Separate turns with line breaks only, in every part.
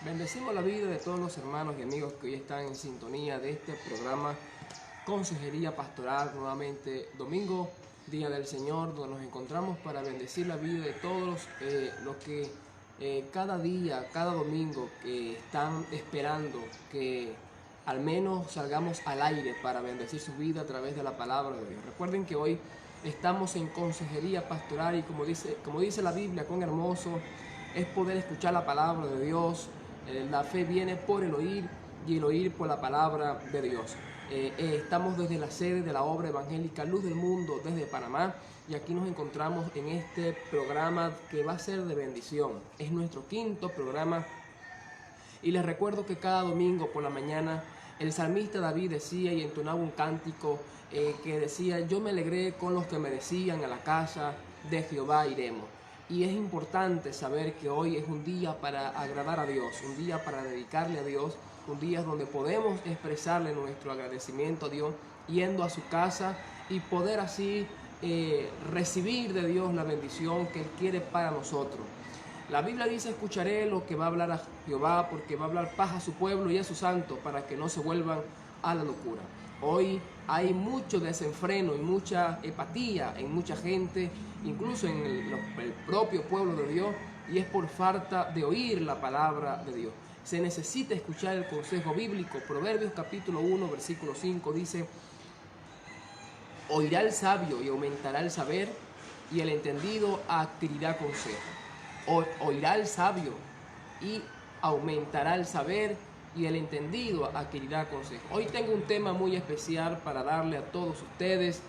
Bendecimos la vida de todos los hermanos y amigos que hoy están en sintonía de este programa Consejería Pastoral, nuevamente domingo, Día del Señor, donde nos encontramos para bendecir la vida de todos los que cada día, cada domingo están esperando que al menos salgamos al aire para bendecir su vida a través de la palabra de Dios. Recuerden que hoy estamos en Consejería Pastoral y como dice la Biblia, cuán hermoso es poder escuchar la palabra de Dios. La fe viene por el oír y el oír por la palabra de Dios. Estamos desde la sede de la obra evangélica Luz del Mundo desde Panamá y aquí nos encontramos en este programa que va a ser de bendición. Es nuestro quinto programa y les recuerdo que cada domingo por la mañana el salmista David decía y entonaba un cántico que decía: yo me alegré con los que me decían, a la casa de Jehová iremos. Y es importante saber que hoy es un día para agradar a Dios, un día para dedicarle a Dios, un día donde podemos expresarle nuestro agradecimiento a Dios, yendo a su casa y poder así recibir de Dios la bendición que Él quiere para nosotros. La Biblia dice: escucharé lo que va a hablar a Jehová, porque va a hablar paz a su pueblo y a sus santos, para que no se vuelvan a la locura. Hoy hay mucho desenfreno y mucha apatía en mucha gente, incluso en el propio pueblo de Dios, y es por falta de oír la palabra de Dios. Se necesita escuchar el consejo bíblico. Proverbios capítulo 1, versículo 5 dice: oirá el sabio y aumentará el saber, y el entendido adquirirá consejo. Oirá el sabio y aumentará el saber, y el entendido adquirirá consejo. Hoy tengo un tema muy especial para darle a todos ustedes.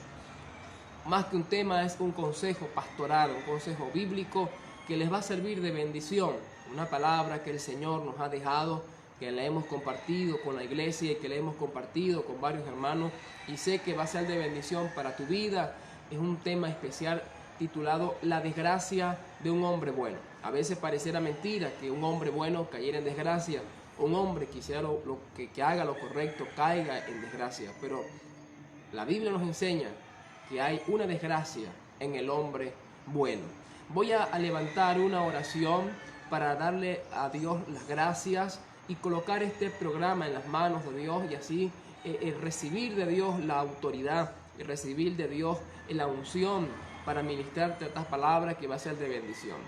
Más que un tema, es un consejo pastoral, un consejo bíblico que les va a servir de bendición. Una palabra que el Señor nos ha dejado, que la hemos compartido con la iglesia y que la hemos compartido con varios hermanos, y sé que va a ser de bendición para tu vida. Es un tema especial titulado La desgracia de un hombre bueno. A veces pareciera mentira que un hombre bueno cayera en desgracia, un hombre que hiciera que haga lo correcto caiga en desgracia, pero la Biblia nos enseña que hay una desgracia en el hombre bueno. Voy a levantar una oración para darle a Dios las gracias y colocar este programa en las manos de Dios, y así recibir de Dios la autoridad y recibir de Dios la unción para ministrarte estas palabras que va a ser de bendición.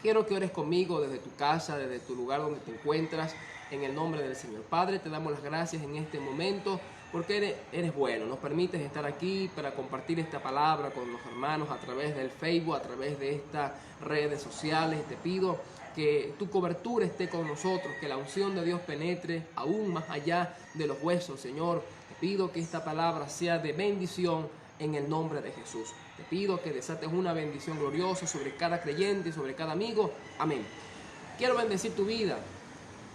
Quiero que ores conmigo desde tu casa, desde tu lugar donde te encuentras, en el nombre del Señor. Padre, te damos las gracias en este momento porque eres bueno. Nos permites estar aquí para compartir esta palabra con los hermanos a través del Facebook, a través de estas redes sociales. Te pido que tu cobertura esté con nosotros, que la unción de Dios penetre aún más allá de los huesos, Señor. Te pido que esta palabra sea de bendición en el nombre de Jesús. Te pido que desates una bendición gloriosa sobre cada creyente y sobre cada amigo. Amén. Quiero bendecir tu vida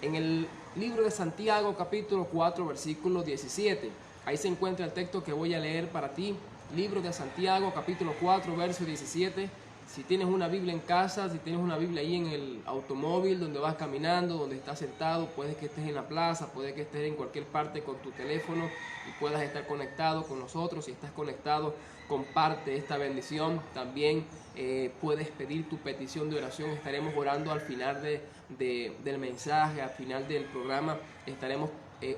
en el libro de Santiago capítulo 4 versículo 17. Ahí se encuentra el texto que voy a leer para ti. Libro de Santiago capítulo 4 verso 17. Si tienes una Biblia en casa, si tienes una Biblia ahí en el automóvil, donde vas caminando, donde estás sentado, puede que estés en la plaza, puede que estés en cualquier parte con tu teléfono y puedas estar conectado con nosotros. Si estás conectado, comparte esta bendición. También puedes pedir tu petición de oración. Estaremos orando al final del mensaje, al final del programa. Estaremos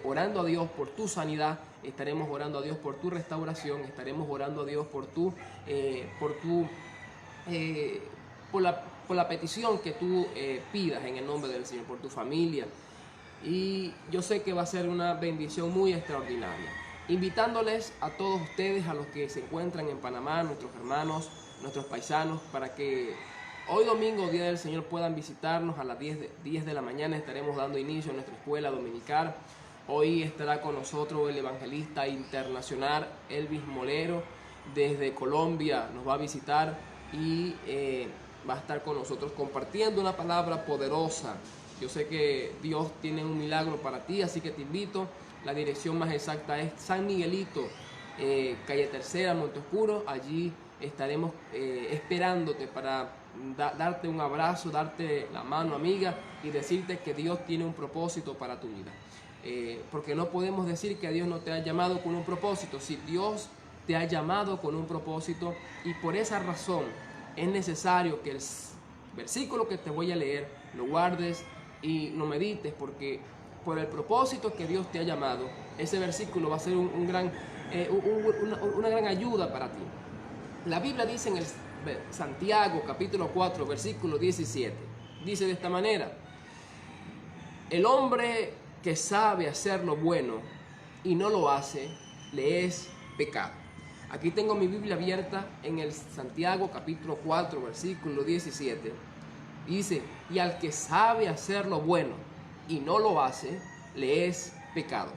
orando a Dios por tu sanidad, estaremos orando a Dios por tu restauración, estaremos orando a Dios por la petición que tú pidas en el nombre del Señor, por tu familia. Y yo sé que va a ser una bendición muy extraordinaria. Invitándoles a todos ustedes, a los que se encuentran en Panamá, nuestros hermanos, nuestros paisanos, para que hoy domingo, Día del Señor, puedan visitarnos a las 10 de la mañana. Estaremos dando inicio a nuestra escuela dominical. Hoy estará con nosotros el evangelista internacional Elvis Molero desde Colombia. Nos va a visitar y va a estar con nosotros compartiendo una palabra poderosa. Yo sé que Dios tiene un milagro para ti, así que te invito. La dirección más exacta es San Miguelito, calle Tercera, Monte Oscuro. Allí estaremos esperándote para darte un abrazo, darte la mano amiga y decirte que Dios tiene un propósito para tu vida. Porque no podemos decir que Dios no te ha llamado con un propósito. Si Dios te ha llamado con un propósito, y por esa razón es necesario que el versículo que te voy a leer lo guardes y lo medites, porque por el propósito que Dios te ha llamado, ese versículo va a ser una gran ayuda para ti. La Biblia dice en el Santiago capítulo 4 versículo 17, dice de esta manera: el hombre que sabe hacer lo bueno y no lo hace, le es pecado. Aquí tengo mi Biblia abierta en el Santiago capítulo 4 versículo 17. Dice: y al que sabe hacer lo bueno y no lo hace, le es pecado.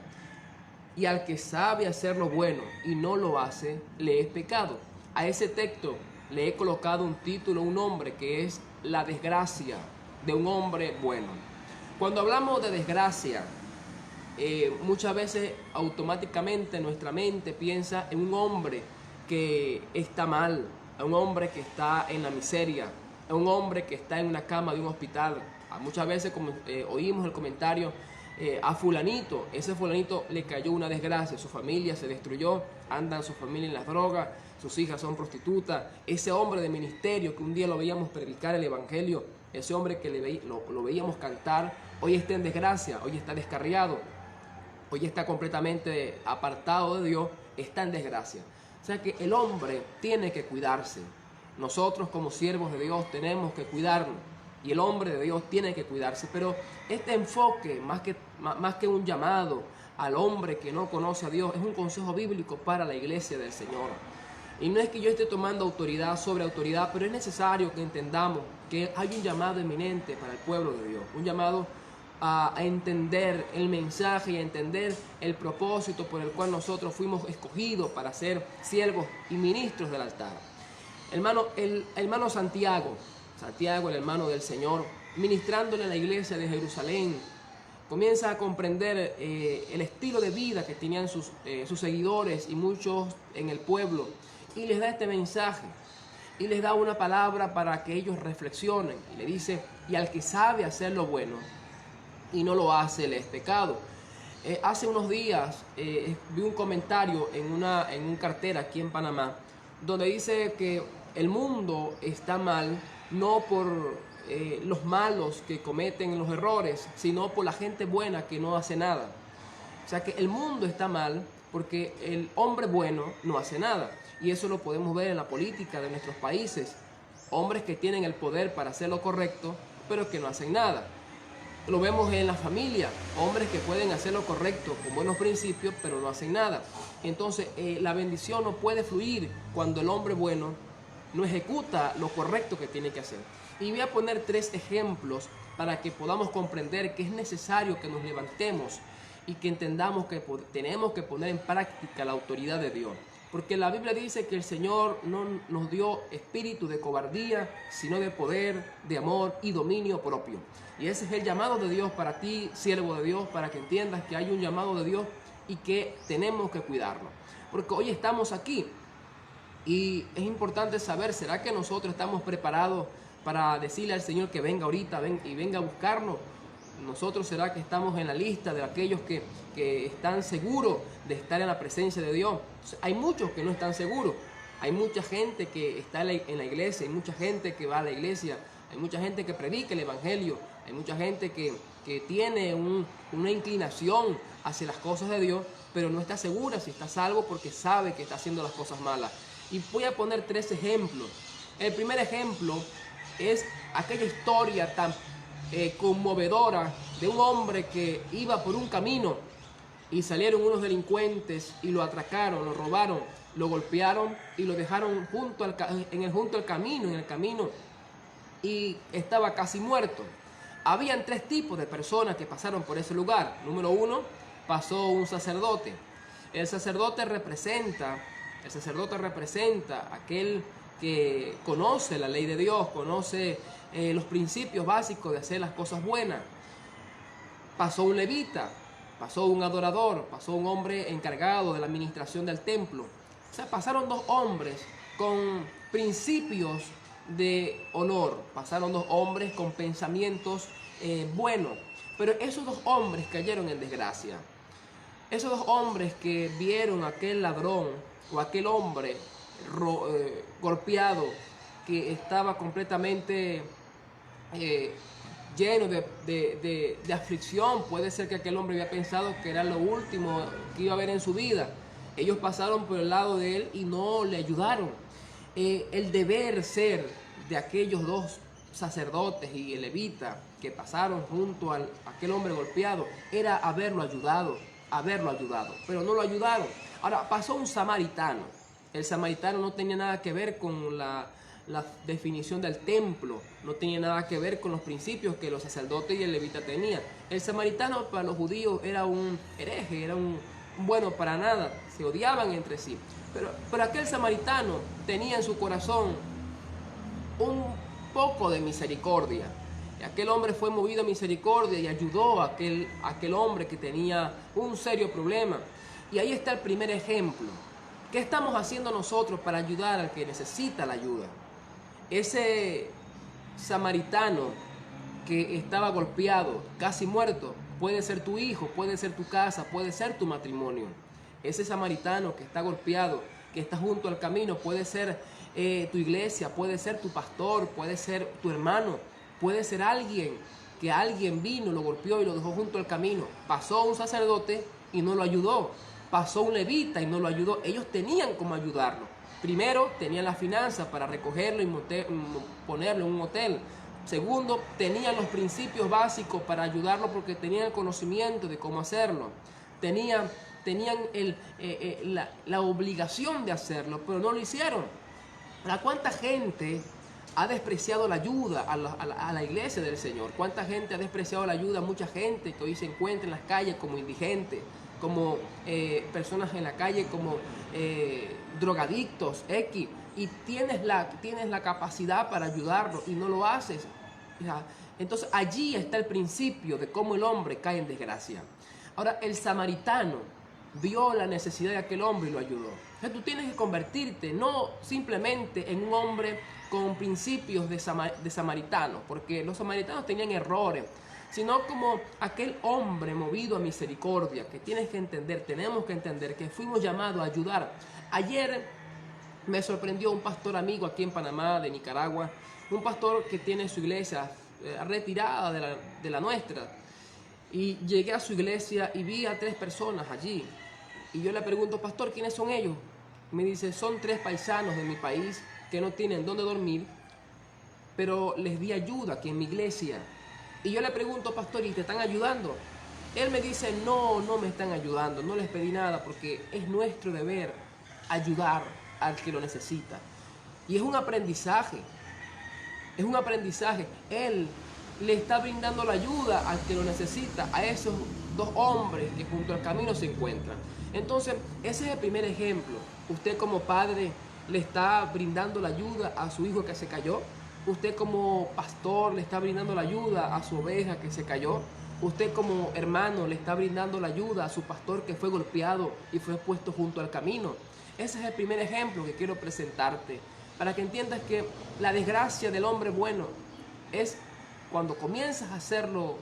Y al que sabe hacer lo bueno y no lo hace, le es pecado. A ese texto le he colocado un título, un nombre, que es la desgracia de un hombre bueno. Cuando hablamos de desgracia, muchas veces automáticamente nuestra mente piensa en un hombre que está mal, en un hombre que está en la miseria, en un hombre que está en una cama de un hospital. Muchas veces como, oímos el comentario: a fulanito, ese fulanito le cayó una desgracia, su familia se destruyó, andan su familia en las drogas, sus hijas son prostitutas. Ese hombre de ministerio que un día lo veíamos predicar el evangelio, ese hombre que lo veíamos cantar, hoy está en desgracia, hoy está descarriado, hoy está completamente apartado de Dios, está en desgracia. O sea que el hombre tiene que cuidarse. Nosotros como siervos de Dios tenemos que cuidarnos, y el hombre de Dios tiene que cuidarse. Pero este enfoque, más que un llamado al hombre que no conoce a Dios, es un consejo bíblico para la iglesia del Señor. Y no es que yo esté tomando autoridad sobre autoridad, pero es necesario que entendamos que hay un llamado eminente para el pueblo de Dios, un llamado a entender el mensaje y a entender el propósito por el cual nosotros fuimos escogidos para ser siervos y ministros del altar. El hermano Santiago, el hermano del Señor, ministrándole a la iglesia de Jerusalén, comienza a comprender el estilo de vida que tenían sus seguidores y muchos en el pueblo, y les da este mensaje y les da una palabra para que ellos reflexionen, y le dice: y al que sabe hacer lo bueno y no lo hace, le es pecado. Hace unos días vi un comentario en un cartel aquí en Panamá, donde dice que el mundo está mal no por los malos que cometen los errores, sino por la gente buena que no hace nada. O sea que el mundo está mal porque el hombre bueno no hace nada. Y eso lo podemos ver en la política de nuestros países. Hombres que tienen el poder para hacer lo correcto, pero que no hacen nada. Lo vemos en la familia, hombres que pueden hacer lo correcto con buenos principios, pero no hacen nada. Entonces, la bendición no puede fluir cuando el hombre bueno no ejecuta lo correcto que tiene que hacer. Y voy a poner 3 ejemplos para que podamos comprender que es necesario que nos levantemos y que entendamos que tenemos que poner en práctica la autoridad de Dios. Porque la Biblia dice que el Señor no nos dio espíritu de cobardía, sino de poder, de amor y dominio propio. Y ese es el llamado de Dios para ti, siervo de Dios, para que entiendas que hay un llamado de Dios y que tenemos que cuidarlo. Porque hoy estamos aquí y es importante saber, ¿será que nosotros estamos preparados para decirle al Señor que venga ahorita y venga a buscarnos? Nosotros, ¿será que estamos en la lista de aquellos que están seguros de estar en la presencia de Dios? Hay muchos que no están seguros. Hay mucha gente que está en la iglesia, hay mucha gente que va a la iglesia, hay mucha gente que predica el evangelio, hay mucha gente que tiene una inclinación hacia las cosas de Dios, pero no está segura si está salvo porque sabe que está haciendo las cosas malas. Y voy a poner 3 ejemplos. El primer ejemplo es aquella historia tan conmovedora de un hombre que iba por un camino y salieron unos delincuentes y lo atracaron, lo robaron, lo golpearon y lo dejaron junto al camino, y estaba casi muerto. Habían 3 tipos de personas que pasaron por ese lugar. Número 1, pasó un sacerdote. El sacerdote representa a aquel que conoce la ley de Dios, conoce los principios básicos de hacer las cosas buenas. Pasó un levita, pasó un adorador, pasó un hombre encargado de la administración del templo. O sea, pasaron 2 hombres con principios de honor, pasaron 2 hombres con pensamientos buenos, pero esos 2 hombres cayeron en desgracia. Esos 2 hombres que vieron a aquel ladrón o aquel hombre golpeado, que estaba completamente lleno de aflicción. Puede ser que aquel hombre había pensado que era lo último que iba a ver en su vida. Ellos pasaron por el lado de él y no le ayudaron. El deber ser de aquellos dos sacerdotes y el levita que pasaron junto a aquel hombre golpeado era haberlo ayudado, pero no lo ayudaron. Ahora pasó un samaritano. El samaritano no tenía nada que ver con la definición del templo, no tenía nada que ver con los principios que los sacerdotes y el levita tenían. El samaritano para los judíos era un hereje, era un bueno para nada, se odiaban entre sí. Pero aquel samaritano tenía en su corazón un poco de misericordia. Y aquel hombre fue movido a misericordia y ayudó a aquel hombre que tenía un serio problema. Y ahí está el primer ejemplo. ¿Qué estamos haciendo nosotros para ayudar al que necesita la ayuda? Ese samaritano que estaba golpeado, casi muerto, puede ser tu hijo, puede ser tu casa, puede ser tu matrimonio. Ese samaritano que está golpeado, que está junto al camino, puede ser tu iglesia, puede ser tu pastor, puede ser tu hermano, puede ser alguien que alguien vino, lo golpeó y lo dejó junto al camino. Pasó un sacerdote y no lo ayudó. Pasó un levita y no lo ayudó. Ellos tenían cómo ayudarlo. Primero, tenían las finanzas para recogerlo y ponerlo en un hotel. Segundo, tenían los principios básicos para ayudarlo porque tenían el conocimiento de cómo hacerlo. Tenían la obligación de hacerlo, pero no lo hicieron. ¿Para cuánta gente ha despreciado la ayuda a la iglesia del Señor? ¿Cuánta gente ha despreciado la ayuda a mucha gente que hoy se encuentra en las calles como indigentes, como personas en la calle, como drogadictos, X, y tienes la capacidad para ayudarlo y no lo haces? Entonces allí está el principio de cómo el hombre cae en desgracia. Ahora, el samaritano vio la necesidad de aquel hombre y lo ayudó. Entonces tú tienes que convertirte no simplemente en un hombre con principios de samaritano, porque los samaritanos tenían errores, sino como aquel hombre movido a misericordia, que tienes que entender, tenemos que entender que fuimos llamados a ayudar. Ayer me sorprendió un pastor amigo aquí en Panamá, de Nicaragua, un pastor que tiene su iglesia retirada de la nuestra. Y llegué a su iglesia y vi a 3 personas allí. Y yo le pregunto, pastor, ¿quiénes son ellos? Me dice, son 3 paisanos de mi país que no tienen dónde dormir, pero les di ayuda aquí en mi iglesia. Y yo le pregunto, pastor, ¿y te están ayudando? Él me dice, no me están ayudando, no les pedí nada porque es nuestro deber ayudar al que lo necesita. Y es un aprendizaje, Él le está brindando la ayuda al que lo necesita, a esos 2 hombres que junto al camino se encuentran. Entonces, ese es el primer ejemplo. Usted como padre le está brindando la ayuda a su hijo que se cayó. Usted como pastor le está brindando la ayuda a su oveja que se cayó. Usted como hermano le está brindando la ayuda a su pastor que fue golpeado y fue puesto junto al camino. Ese es el primer ejemplo que quiero presentarte, para que entiendas que la desgracia del hombre bueno es cuando comienzas a hacerlo,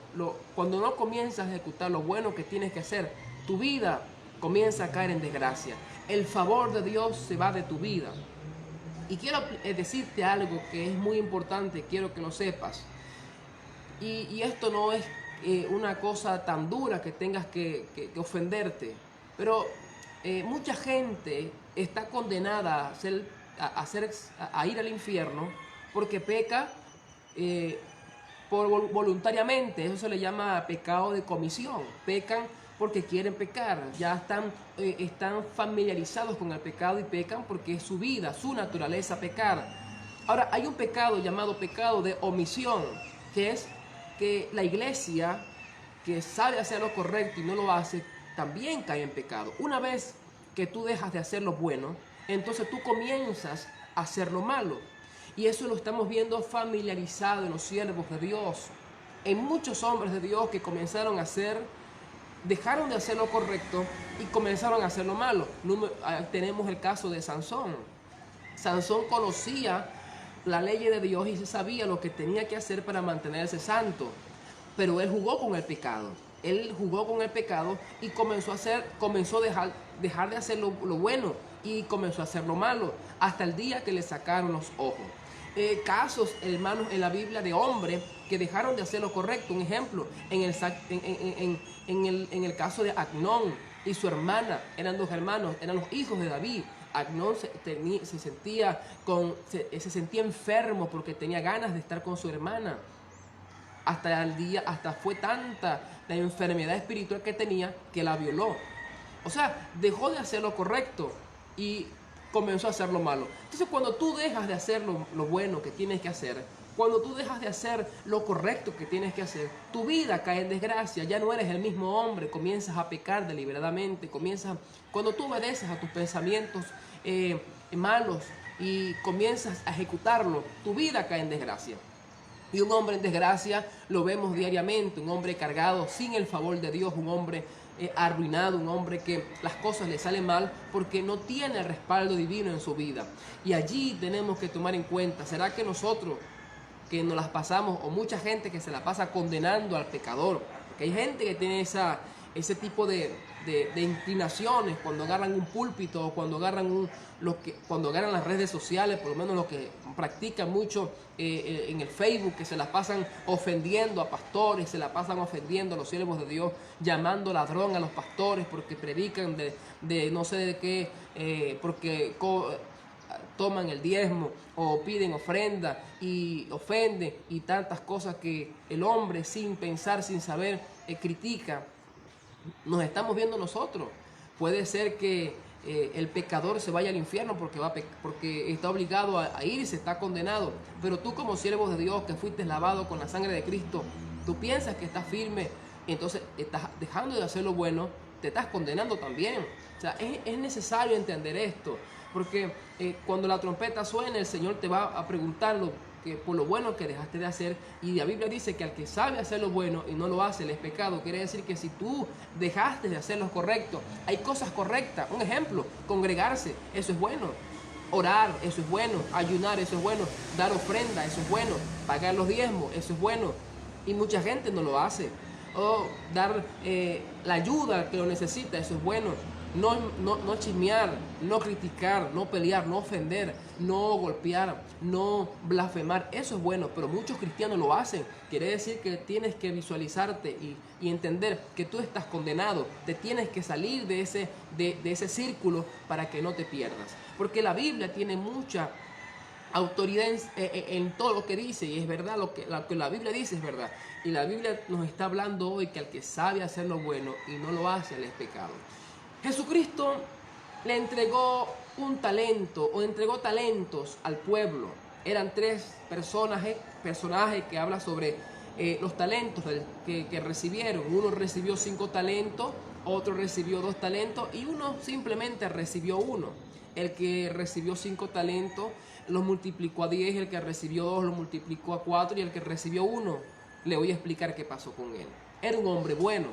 cuando no comienzas a ejecutar lo bueno que tienes que hacer, tu vida comienza a caer en desgracia. El favor de Dios se va de tu vida. Y quiero decirte algo que es muy importante, quiero que lo sepas. Y esto no es una cosa tan dura que tengas que ofenderte, pero mucha gente está condenada a ir al infierno porque peca voluntariamente. Eso se le llama pecado de comisión. Pecan porque quieren pecar, ya están familiarizados con el pecado y pecan porque es su vida, su naturaleza pecar. Ahora, hay un pecado llamado pecado de omisión, que es que la iglesia que sabe hacer lo correcto y no lo hace, también cae en pecado. Una vez que tú dejas de hacer lo bueno, entonces tú comienzas a hacer lo malo. Y eso lo estamos viendo familiarizado en los siervos de Dios, en muchos hombres de Dios que dejaron de hacer lo correcto y comenzaron a hacer lo malo. Tenemos el caso de Sansón. Sansón conocía la ley de Dios y se sabía lo que tenía que hacer para mantenerse santo, pero él jugó con el pecado. Él jugó con el pecado y comenzó a dejar de hacer lo bueno y comenzó a hacer lo malo, hasta el día que le sacaron los ojos. Casos, hermanos, en la Biblia de hombres que dejaron de hacer lo correcto. Un ejemplo, en el caso de Amnón y su hermana, eran dos hermanos, eran los hijos de David. Amnón se sentía enfermo porque tenía ganas de estar con su hermana. Hasta fue tanta la enfermedad espiritual que tenía que la violó. O sea, dejó de hacer lo correcto y comenzó a hacer lo malo. Entonces, cuando tú dejas de hacer lo bueno que tienes que hacer, cuando tú dejas de hacer lo correcto que tienes que hacer, tu vida cae en desgracia, ya no eres el mismo hombre, comienzas a pecar deliberadamente, cuando tú obedeces a tus pensamientos malos y comienzas a ejecutarlo, tu vida cae en desgracia. Y un hombre en desgracia lo vemos diariamente, un hombre cargado sin el favor de Dios, un hombre arruinado, un hombre que las cosas le salen mal porque no tiene el respaldo divino en su vida. Y allí tenemos que tomar en cuenta, ¿será que nosotros que nos las pasamos, o mucha gente que se la pasa condenando al pecador? Porque hay gente que tiene ese tipo de inclinaciones cuando agarran un púlpito o cuando agarran cuando agarran las redes sociales, por lo menos lo que practican mucho en el Facebook, que se las pasan ofendiendo a pastores, se la pasan ofendiendo a los siervos de Dios, llamando ladrón a los pastores porque predican de no sé de qué, porque toman el diezmo o piden ofrenda y ofenden y tantas cosas que el hombre sin pensar, sin saber, critica. Nos estamos viendo nosotros. Puede ser que el pecador se vaya al infierno porque está obligado a irse, está condenado. Pero tú, como siervo de Dios que fuiste lavado con la sangre de Cristo, tú piensas que estás firme, entonces estás dejando de hacer lo bueno, te estás condenando también. O sea, es necesario entender esto, porque cuando la trompeta suene, el Señor te va a preguntar por lo bueno que dejaste de hacer. Y la Biblia dice que al que sabe hacer lo bueno y no lo hace, le es pecado. Quiere decir que si tú dejaste de hacer lo correcto, hay cosas correctas. Un ejemplo, congregarse, eso es bueno. Orar, eso es bueno. Ayunar, eso es bueno. Dar ofrenda, eso es bueno. Pagar los diezmos, eso es bueno. Y mucha gente no lo hace. O dar la ayuda al que lo necesita, eso es bueno. No chismear, no criticar, no pelear, no ofender, no golpear, no blasfemar, eso es bueno, pero muchos cristianos lo hacen. Quiere decir que tienes que visualizarte y entender que tú estás condenado, te tienes que salir de ese círculo para que no te pierdas. Porque la Biblia tiene mucha autoridad en todo lo que dice, y es verdad, lo que la Biblia dice es verdad. Y la Biblia nos está hablando hoy que al que sabe hacer lo bueno y no lo hace, le es pecado. Jesucristo le entregó un talento o entregó talentos al pueblo. Eran tres personajes que hablan sobre los talentos que recibieron. Uno recibió 5 talentos, otro recibió 2 talentos y uno simplemente recibió 1. El que recibió 5 talentos los multiplicó a 10, el que recibió 2 los multiplicó a 4 y el que recibió 1, le voy a explicar qué pasó con él. Era un hombre bueno,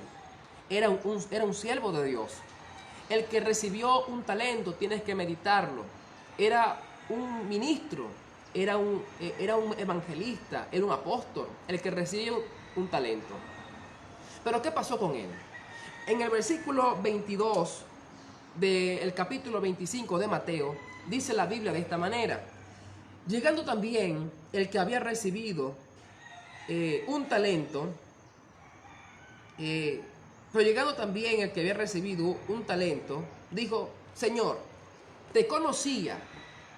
era un siervo de Dios. El que recibió un talento, tienes que meditarlo, era un ministro, era un evangelista, era un apóstol, el que recibió un talento. Pero ¿qué pasó con él? En el versículo 22 del capítulo 25 de Mateo, dice la Biblia de esta manera: llegando también el que había recibido un talento, pero llegando también el que había recibido un talento, dijo: Señor, te conocía,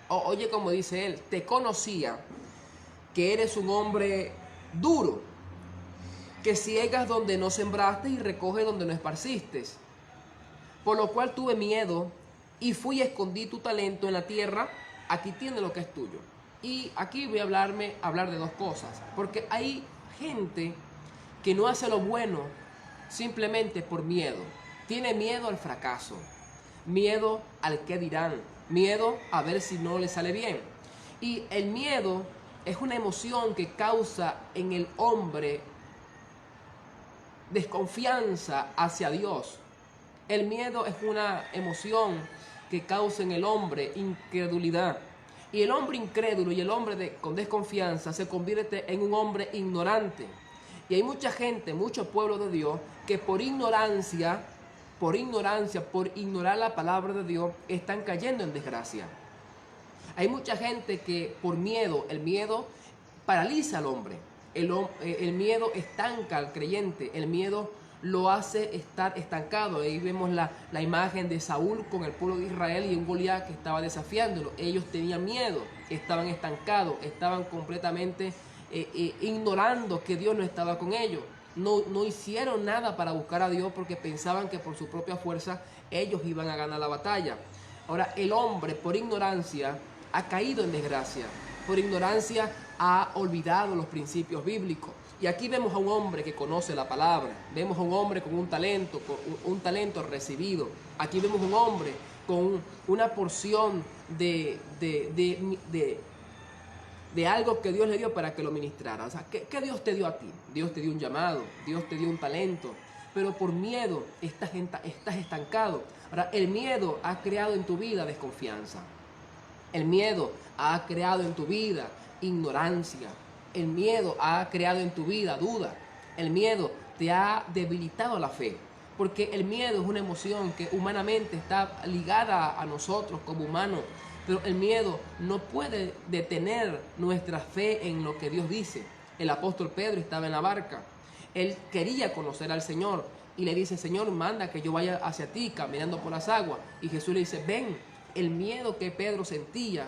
oye como dice él, te conocía que eres un hombre duro, que ciegas donde no sembraste y recoges donde no esparciste. Por lo cual tuve miedo y fui y escondí tu talento en la tierra, aquí tienes lo que es tuyo. Y aquí voy a hablar de 2 cosas, porque hay gente que no hace lo bueno simplemente por miedo. Tiene miedo al fracaso, miedo al qué dirán, miedo a ver si no le sale bien. Y el miedo es una emoción que causa en el hombre desconfianza hacia Dios. El miedo es una emoción que causa en el hombre incredulidad. Y el hombre incrédulo y el hombre con desconfianza se convierte en un hombre ignorante. Y hay mucha gente, mucho pueblo de Dios, que por ignorancia, por ignorar la palabra de Dios, están cayendo en desgracia. Hay mucha gente que por miedo, el miedo paraliza al hombre. El miedo estanca al creyente, el miedo lo hace estar estancado. Ahí vemos la imagen de Saúl con el pueblo de Israel y un Goliat que estaba desafiándolo. Ellos tenían miedo, estaban estancados, estaban completamente ignorando que Dios no estaba con ellos. No hicieron nada para buscar a Dios porque pensaban que por su propia fuerza ellos iban a ganar la batalla. Ahora, el hombre por ignorancia ha caído en desgracia. Por ignorancia ha olvidado los principios bíblicos. Y aquí vemos a un hombre que conoce la palabra. Vemos a un hombre con un talento recibido. Aquí vemos a un hombre con una porción de algo que Dios le dio para que lo ministrara. O sea, ¿qué Dios te dio a ti? Dios te dio un llamado, Dios te dio un talento, pero por miedo estás estancado. Ahora, el miedo ha creado en tu vida desconfianza. El miedo ha creado en tu vida ignorancia. El miedo ha creado en tu vida duda. El miedo te ha debilitado la fe. Porque el miedo es una emoción que humanamente está ligada a nosotros como humanos. Pero el miedo no puede detener nuestra fe en lo que Dios dice. El apóstol Pedro estaba en la barca. Él quería conocer al Señor y le dice: Señor, manda que yo vaya hacia ti caminando por las aguas. Y Jesús le dice: ven. El miedo que Pedro sentía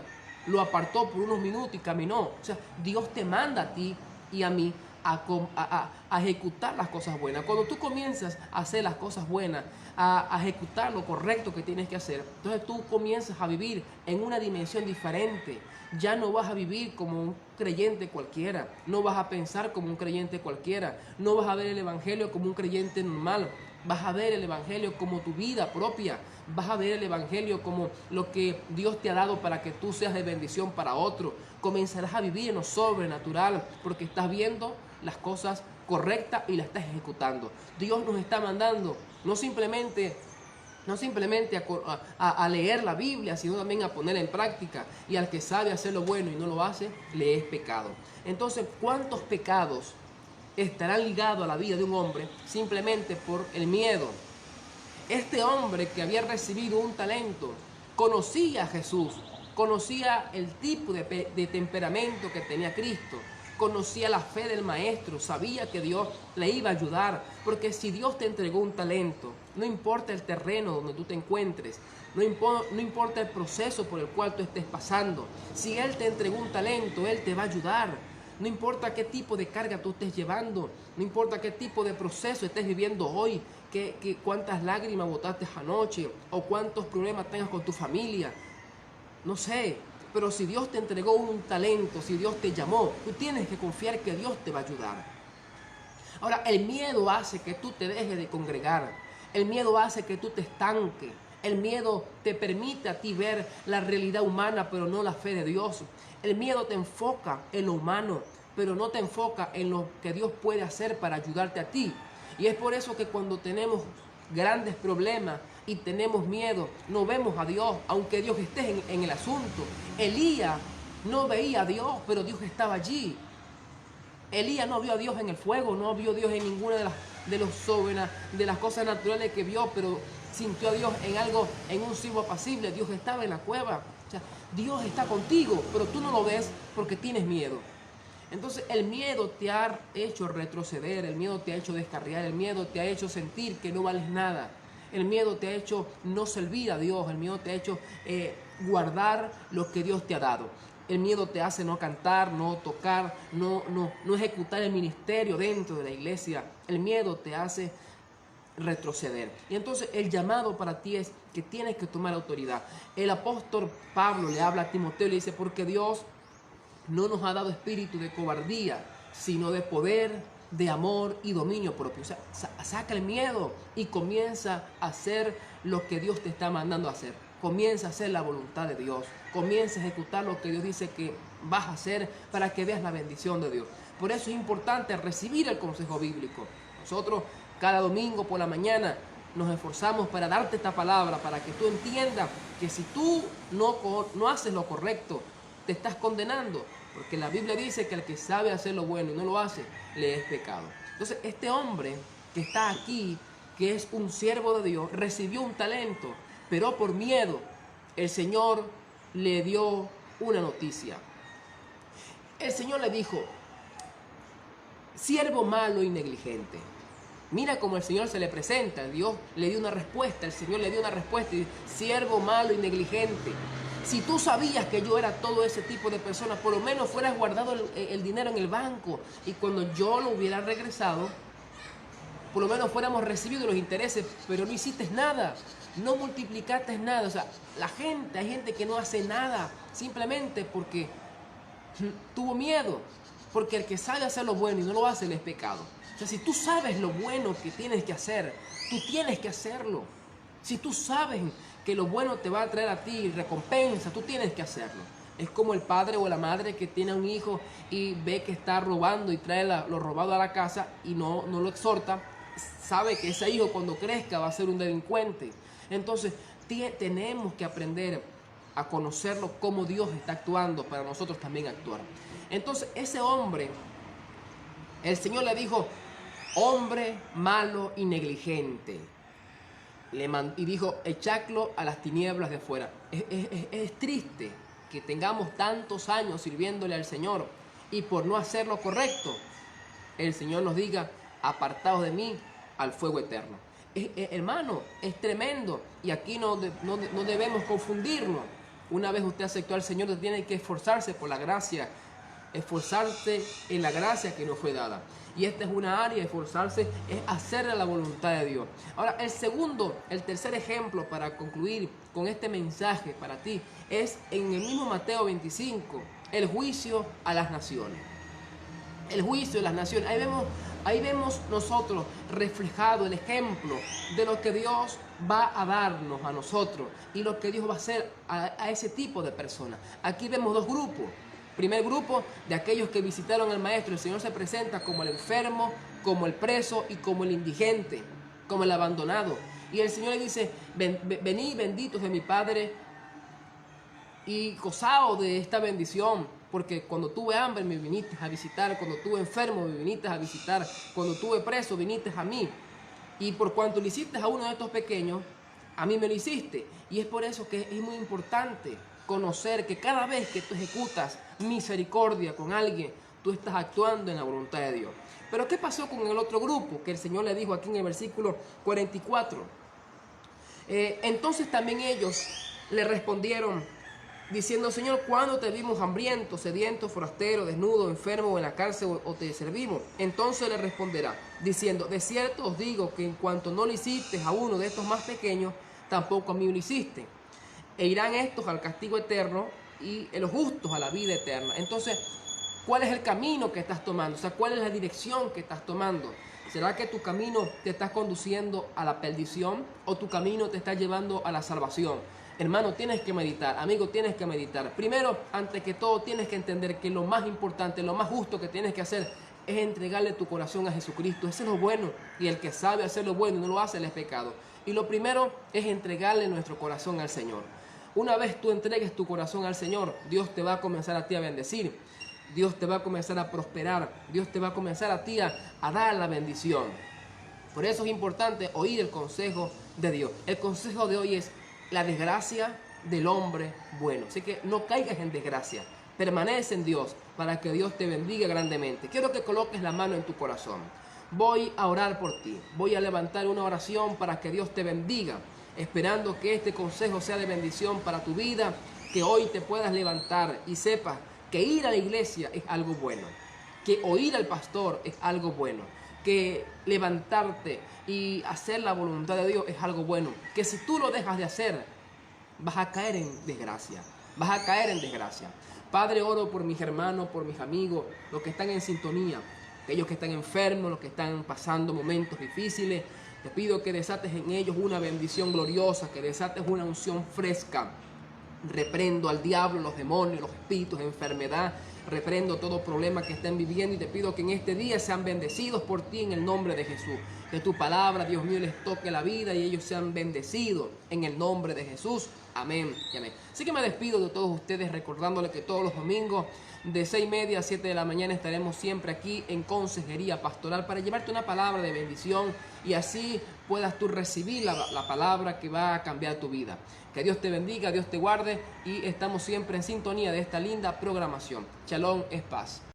lo apartó por unos minutos y caminó. O sea, Dios te manda a ti y a mí a ejecutar las cosas buenas. Cuando tú comienzas a hacer las cosas buenas, a ejecutar lo correcto que tienes que hacer, entonces tú comienzas a vivir en una dimensión diferente. Ya no vas a vivir como un creyente cualquiera, no vas a pensar como un creyente cualquiera, no vas a ver el evangelio como un creyente normal, vas a ver el evangelio como tu vida propia, vas a ver el evangelio como lo que Dios te ha dado para que tú seas de bendición para otro. Comenzarás a vivir en lo sobrenatural porque estás viendo las cosas correctas y las estás ejecutando. Dios nos está mandando no simplemente a leer la Biblia, sino también a ponerla en práctica. Y al que sabe hacer lo bueno y no lo hace, le es pecado. Entonces, ¿cuántos pecados estarán ligados a la vida de un hombre simplemente por el miedo? Este hombre que había recibido un talento conocía a Jesús, conocía el tipo de temperamento que tenía Cristo, conocía la fe del maestro, sabía que Dios le iba a ayudar, porque si Dios te entregó un talento, no importa el terreno donde tú te encuentres, no importa el proceso por el cual tú estés pasando, si Él te entregó un talento, Él te va a ayudar. No importa qué tipo de carga tú estés llevando, no importa qué tipo de proceso estés viviendo hoy, cuántas lágrimas botaste anoche o cuántos problemas tengas con tu familia, no sé. Pero si Dios te entregó un talento, si Dios te llamó, tú tienes que confiar que Dios te va a ayudar. Ahora, el miedo hace que tú te dejes de congregar. El miedo hace que tú te estanques. El miedo te permite a ti ver la realidad humana, pero no la fe de Dios. El miedo te enfoca en lo humano, pero no te enfoca en lo que Dios puede hacer para ayudarte a ti. Y es por eso que cuando tenemos grandes problemas y tenemos miedo, no vemos a Dios, aunque Dios esté en el asunto. Elías no veía a Dios, pero Dios estaba allí. Elías no vio a Dios en el fuego, no vio a Dios en ninguna de las cosas naturales que vio, pero sintió a Dios en un silbo apacible. Dios estaba en la cueva. O sea, Dios está contigo, pero tú no lo ves porque tienes miedo. Entonces el miedo te ha hecho retroceder, el miedo te ha hecho descarriar, el miedo te ha hecho sentir que no vales nada. El miedo te ha hecho no servir a Dios, el miedo te ha hecho guardar lo que Dios te ha dado. El miedo te hace no cantar, no tocar, no ejecutar el ministerio dentro de la iglesia. El miedo te hace retroceder. Y entonces el llamado para ti es que tienes que tomar autoridad. El apóstol Pablo le habla a Timoteo y le dice: porque Dios no nos ha dado espíritu de cobardía, sino de poder, de amor y dominio propio. O sea, saca el miedo y comienza a hacer lo que Dios te está mandando a hacer. Comienza a hacer la voluntad de Dios. Comienza a ejecutar lo que Dios dice que vas a hacer para que veas la bendición de Dios. Por eso es importante recibir el consejo bíblico. Nosotros cada domingo por la mañana nos esforzamos para darte esta palabra, para que tú entiendas que si tú no haces lo correcto, te estás condenando. Porque la Biblia dice que el que sabe hacer lo bueno y no lo hace, le es pecado. Entonces este hombre que está aquí, que es un siervo de Dios, recibió un talento, pero por miedo el Señor le dio una noticia. El Señor le dijo: siervo malo y negligente. Mira cómo el Señor se le presenta. Dios le dio una respuesta, el Señor le dio una respuesta y dice, siervo malo y negligente. Si tú sabías que yo era todo ese tipo de personas, por lo menos fueras guardado el dinero en el banco y cuando yo lo hubiera regresado, por lo menos fuéramos recibido los intereses, pero no hiciste nada, no multiplicaste nada. O sea, hay gente que no hace nada simplemente porque tuvo miedo, porque el que sabe hacer lo bueno y no lo hace, le es pecado. O sea, si tú sabes lo bueno que tienes que hacer, tú tienes que hacerlo. Si tú sabes que lo bueno te va a traer a ti recompensa, tú tienes que hacerlo. Es como el padre o la madre que tiene a un hijo y ve que está robando y trae lo robado a la casa y no lo exhorta, sabe que ese hijo cuando crezca va a ser un delincuente. Entonces tenemos que aprender a conocerlo como Dios está actuando para nosotros también actuar. Entonces ese hombre, el Señor le dijo, hombre malo y negligente. Y dijo, echadlo a las tinieblas de afuera. Es triste que tengamos tantos años sirviéndole al Señor y por no hacer lo correcto, el Señor nos diga, apartaos de mí al fuego eterno. Hermano, es tremendo y aquí no debemos confundirnos. Una vez usted aceptó al Señor, usted tiene que esforzarse por la gracia, esforzarse en la gracia que nos fue dada. Y esta es una área, esforzarse es hacer la voluntad de Dios. Ahora, el tercer ejemplo para concluir con este mensaje para ti es en el mismo Mateo 25, el juicio a las naciones. El juicio de las naciones. Ahí vemos nosotros reflejado el ejemplo de lo que Dios va a darnos a nosotros y lo que Dios va a hacer a ese tipo de personas. Aquí vemos dos grupos. Primer grupo de aquellos que visitaron al Maestro. El Señor se presenta como el enfermo, como el preso y como el indigente, como el abandonado. Y el Señor le dice, venid benditos de mi Padre y gozaos de esta bendición. Porque cuando tuve hambre me viniste a visitar, cuando tuve enfermo me viniste a visitar, cuando tuve preso viniste a mí. Y por cuanto le hiciste a uno de estos pequeños, a mí me lo hiciste. Y es por eso que es muy importante conocer que cada vez que tú ejecutas misericordia con alguien, tú estás actuando en la voluntad de Dios. Pero ¿qué pasó con el otro grupo? Que el Señor le dijo aquí en el versículo 44. Entonces también ellos le respondieron diciendo, Señor, ¿cuándo te vimos hambriento, sediento, forastero, desnudo, enfermo o en la cárcel o te servimos? Entonces le responderá, diciendo, de cierto os digo que en cuanto no lo hiciste a uno de estos más pequeños, tampoco a mí lo hiciste. E irán estos al castigo eterno y los justos a la vida eterna. Entonces, ¿cuál es el camino que estás tomando? O sea, ¿cuál es la dirección que estás tomando? ¿Será que tu camino te está conduciendo a la perdición o tu camino te está llevando a la salvación? Hermano, tienes que meditar. Amigo, tienes que meditar. Primero, antes que todo, tienes que entender que lo más importante, lo más justo que tienes que hacer es entregarle tu corazón a Jesucristo. Eso es lo bueno. Y el que sabe hacer lo bueno y no lo hace, le es pecado. Y lo primero es entregarle nuestro corazón al Señor. Una vez tú entregues tu corazón al Señor, Dios te va a comenzar a ti a bendecir. Dios te va a comenzar a prosperar. Dios te va a comenzar a ti a dar la bendición. Por eso es importante oír el consejo de Dios. El consejo de hoy es la desgracia del hombre bueno. Así que no caigas en desgracia. Permanece en Dios para que Dios te bendiga grandemente. Quiero que coloques la mano en tu corazón. Voy a orar por ti. Voy a levantar una oración para que Dios te bendiga, esperando que este consejo sea de bendición para tu vida, que hoy te puedas levantar y sepas que ir a la iglesia es algo bueno, que oír al pastor es algo bueno, que levantarte y hacer la voluntad de Dios es algo bueno, que si tú lo dejas de hacer, vas a caer en desgracia, vas a caer en desgracia. Padre, oro por mis hermanos, por mis amigos, los que están en sintonía, aquellos que están enfermos, los que están pasando momentos difíciles. Te pido que desates en ellos una bendición gloriosa, que desates una unción fresca. Reprendo al diablo, los demonios, los espíritus de enfermedad. Reprendo todo problema que estén viviendo y te pido que en este día sean bendecidos por ti en el nombre de Jesús. Que tu palabra, Dios mío, les toque la vida y ellos sean bendecidos en el nombre de Jesús. Amén y amén. Así que me despido de todos ustedes recordándoles que todos los domingos de 6:30 a 7 de la mañana estaremos siempre aquí en Consejería Pastoral para llevarte una palabra de bendición y así puedas tú recibir la palabra que va a cambiar tu vida. Que Dios te bendiga, Dios te guarde y estamos siempre en sintonía de esta linda programación. Shalom es paz.